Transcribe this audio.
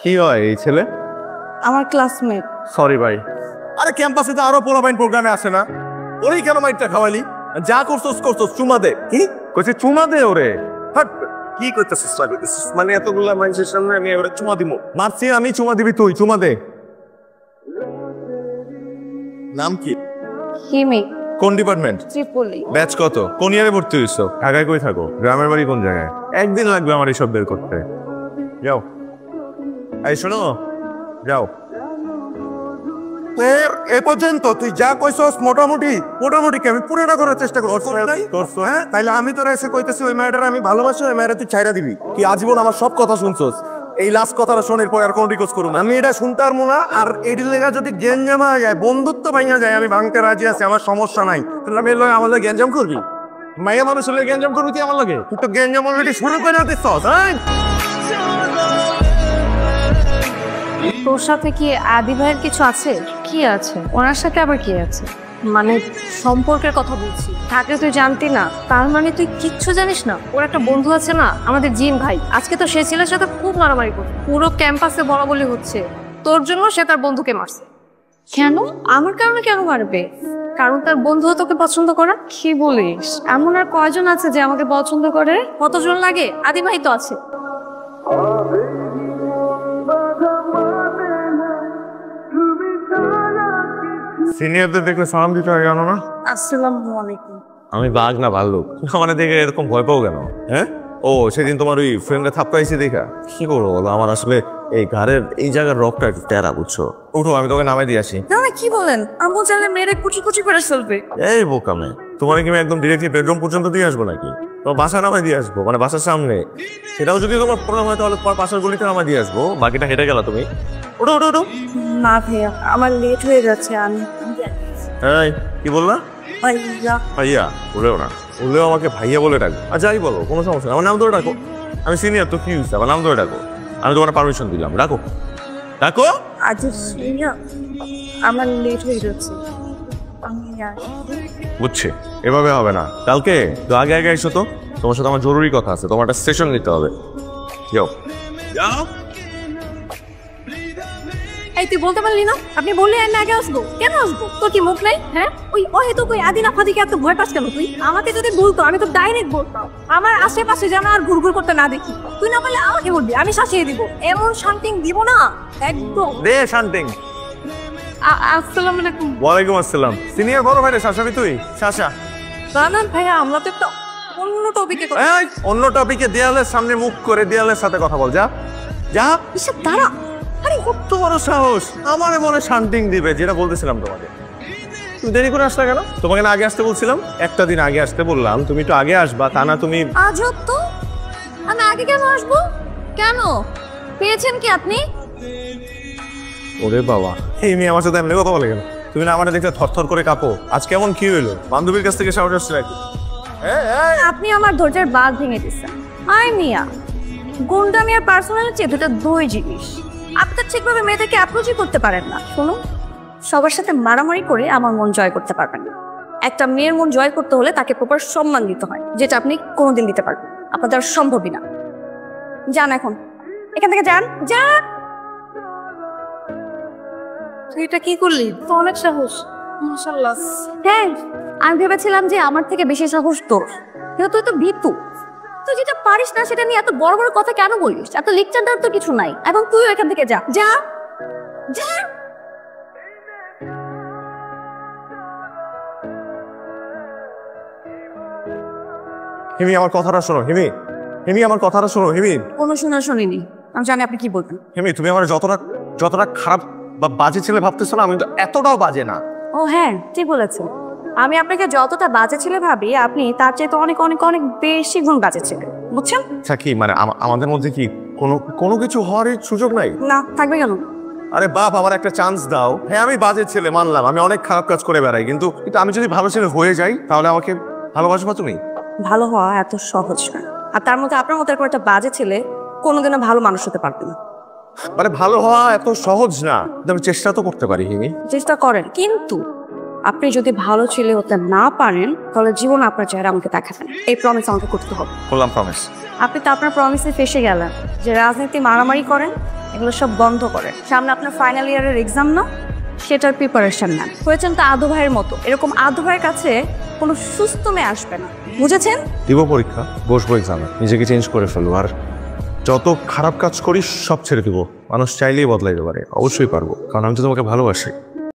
কি হয় এই ছেলে? আমার ক্লাসমেট। সরি ভাই। আরে ক্যাম্পাসে তো আরো পোলাপাইন প্রোগ্রামে আসে না? ওরেই কেন মাইটটা খাওয়ালি? যা করছস চুমা দে। কি কইছে? চুমা দে ওরে। হাট, কি করতেছিস? মানে এতগুলা মানুষের সামনে আমি ওরে চুমা দিব? মারছি আমি, চুমা দিবি তুই? চুমা দে। নাম কি? হিমি। কোন ডিপার্টমেন্ট? ত্রিপলি। ব্যাচ কত? কোন ইয়ারে ভর্তি হইছো? ঢাকায় কই থাকো? গ্রামের বাড়ি কোন জায়গায়? একদিন লাগবে আমার এইসব বের করতে। যাও। এই শোনো, যাও। এ পর্যন্ত তুই যা কইছস মোটামুটি কি আমি পুরোটা করার চেষ্টা করছি? হ্যাঁ, তাইলে আমি তোরা এসে কইতেছি ওই মেয়েটার আমি ভালোবাসি, ওই মেয়েটা তুই ছাইরা দিবি? কি আজীবন আমার সব কথা শুনছস? এই লাস্ট কথাটা শোনের পর আর কোনো রিকোয়েস্ট করুন আমি এটা শুনতে পারবো না। আর এটির লেগা যদি গেঞ্জাম হয়ে যায়, বন্ধুত্ব ভাঙা যায়, আমি ভাঙতে রাজি আছি, আমার সমস্যা নাই। তাহলে আমি এর আমার লাগে গেঞ্জাম করবি? মাইয়া মানুষ হলে গেঞ্জাম করবি তুই আমার লাগে? তুই তো গেঞ্জাম অলরেডি শুরু করে দিচ্ছস। হ্যাঁ, তোর সাথে কি আদি ভাইয়ের কিছু আছে? কি আছে? ওনার সাথে আবার কি আছে? মানে সম্পর্কের কথা বলছি। থাকলে তুই জানতি না? তার মানে তুই কিচ্ছু জানিস না? ওর একটা বন্ধু আছে না, আমাদের জিন ভাই। আজকে তো সে ছেলের সাথে খুব মারামারি করছে, পুরো ক্যাম্পাসে বলা বলি হচ্ছে। তোর জন্য সে তার বন্ধুকে মারছে। কেন? আমার কারণে কেন মারবে? কারণ তার বন্ধু তোকে পছন্দ করে। কি বলিস? এমন আর কয়জন আছে যে আমাকে পছন্দ করে? কতজন লাগে? আদি ভাই তো আছে। সিনিয়রদের দেখলে সালাম দিতে হয় কেন না? আসসালামু আলাইকুম। আমি বাঘ না ভাল্লুক? মানে দেখে এরকম ভয় পাও কেন? হ্যাঁ, ও সেদিন তোমার ওই ফ্রেন্ডে থাপ্পাইছি দেখা। কি করবো বলো, আমার আসলে এই ঘাড়ের এই জায়গার রকটা একটু টেরা, বুঝছো? উঠো, আমি তোকে নামাই দিয়ে আসি। না কি বলেন? আম্মু চাইলে মেরে কুচি কুচি করে ফেলবে। এই বোকামে, তোমার কি আমি একদম ডিরেক্টলি বেডরুম পর্যন্ত দিয়ে আসবো নাকি? তোমার বাসা নামাই দিয়ে আসবো, মানে বাসার সামনে। সেটাও যদি তোমার প্রবলেম হয় তাহলে তোমার পাশের গলিতে নামাই দিয়ে আসবো। বাকিটা হেঁটে গেলা তুমি। ওঠো ওঠো ওঠো। না ভাইয়া, আমার লেট হয়ে যাচ্ছে। আমি এই কি বললা? ভাইয়া। ভাইয়া বলেও না, বললেও আমাকে ভাইয়া বলে ডাকো। আর যাই বলো, কোনো সমস্যা নেই, আমার নাম ধরে ডাকো। আমি সিনিয়র তো কি হয়েছে, আমার নাম ধরে ডাকো। আমি তোমার পারমিশন দিলাম, ডাকো ডাকো। আজ আমার লেট হয়ে যাচ্ছে। বুঝছি, এভাবে হবে না। কালকে তো আগে আগে এসো তো, তোমার সাথে আমার জরুরি কথা আছে। তোমার একটা সেশন নিতে হবে। যাও যাও। এই তুই বলতে পারলি না? আপনি বললে আমি আগে আসবো। কেন আসবো? তোর কি মুখ নাই? হ্যাঁ, ওই তো কই আদিনা ফাদিকে এত ভয় পাস কেন তুই? আমাকে যদি বলতো আমি তো ডাইরেক্ট বলতাম। আমার আশেপাশে যেন আর ঘুরঘুর করতে না দেখি। তুই না বললে আমাকে বলবি, আমি শাসিয়ে দিব। এমন শান্তিং দিব না একদম। দে শান্তিং। আসসালামু আলাইকুম। ওয়ালাইকুম আসসালাম। সিনিয়র বড় ভাই রে, শাসাবি তুই? শাসা না ভাইয়া, আমরা তো একটা অন্য টপিকে কথা। এই অন্য টপিকে দেয়ালের সামনে মুখ করে দেয়ালের সাথে কথা বল। যা যা। এসব দাঁড়া। আরে কত বড় সাহস, আমার মনে শান্তিং দিবে। যেটা বলতেছিলাম তোমাকে, তুমি দেরি করে আসলে কেন? তোমাকে না আগে আসতে বলছিলাম? একটা দিন আগে আসতে বললাম, তুমি একটু আগে আসবা, তা না তুমি। আজব তো, আমি আগে কেন আসবো? কেন পেয়েছেন কি আপনি? ওরে বাবা, এই মেয়ে আমার সাথে এমনি কথা বলে কেন? তুমি না আমার দেখতে থরথর করে কাঁপো। আজ কেমন কি হইলো? বান্ধবীর কাছ থেকে সাহস আসছে নাকি? আপনি আমার ধৈর্যের বাঁধ ভেঙে দিচ্ছেন। আই মিয়া, গুন্ডামি আর পার্সোনালিটি দুটো দুই জিনিস। আপনি তো ঠিকভাবে মেয়েদেরকে অ্যাপ্রোচই করতে পারেন না। শুনুন, সবার সাথে মারামারি করে আমার মন জয় করতে পারবেন না। একটা মেয়ের মন জয় করতে হলে তাকে প্রপার সম্মান দিতে হয়, যেটা আপনি কোনোদিন দিতে পারবেন। আপনার দ্বারা সম্ভবই না। যান এখন এখান থেকে, যান যান। তুই এটা কি করলি? তো অনেক সাহস, মাশাআল্লাহ। হ্যাঁ, আমি ভেবেছিলাম যে আমার থেকে বেশি সাহস তোর, কিন্তু তুই তো ভীতু। তুই যেটা পারিস না সেটা নিয়ে এত বড় বড় কথা কেন বলিস? এত লেকচার দেওয়ার তো কিছু নাই। এবং তুইও এখান থেকে যা যা যা। হিমি, আমার কথাটা শোনো। হিমি আমার কথাটা শোনো। হিমি, কোনো শোনা শুনিনি। আমি জানি আপনি কি বলবেন। হিমি, তুমি আমার যতটা খারাপ বা বাজে ছেলে ভাবতেছো না, আমি তো এতটাও বাজে না। ও হ্যাঁ, ঠিক বলেছেন। আমি আপনাকে যতটা বাজে ছেলে ভাবি, আপনি তার চেয়ে তো অনেক অনেক অনেক বেশি গুণ বাজে ছেলে, বুঝছেন? আচ্ছা, কি মানে আমাদের মধ্যে কি কোনো কিছু হওয়ার সুযোগ নাই? না, থাকবে কেন? আরে বাপ, আমার একটা চান্স দাও। হ্যাঁ, আমি বাজে ছেলে মানলাম, আমি অনেক খারাপ কাজ করে বেড়াই, কিন্তু আমি যদি ভালো ছেলে হয়ে যাই তাহলে আমাকে ভালোবাসবা তুমি? ভালো হওয়া এত সহজ না। আর তার মধ্যে আপনার মতো একটা বাজে ছেলে কোনোদিনও ভালো মানুষ হতে পারবে না। মানে ভালো হওয়া এত সহজ না। আমি চেষ্টা তো করতে পারি। হিমি, চেষ্টা করেন, কিন্তু আপনি যদি ভালো ছেলে হতে না পারেন তাহলে জীবন আপনার চেহারা আমাকে দেখাবেন, এই প্রমিস আমাকে করতে হবে। বললাম প্রমিস। আপনি তো আপনার প্রমিসে ফেসে গেলেন, যে রাজনীতি মারামারি করেন এগুলো সব বন্ধ করেন। সামনে আপনার ফাইনাল ইয়ারের এক্সাম না, সেটার প্রিপারেশন নেন। হয়েছেন তো আদু ভাইয়ের মতো, এরকম আদু ভাইয়ের কাছে কোনো সুস্থ মেয়ে আসবে না, বুঝেছেন? দিব পরীক্ষা, বসবো এক্সামে, নিজেকে চেঞ্জ করে ফেলবো। আর যত খারাপ কাজ করি সব ছেড়ে দিব। মানুষ চাইলেই বদলাইতে পারে, অবশ্যই পারবো, কারণ আমি তো তোমাকে ভালোবাসি।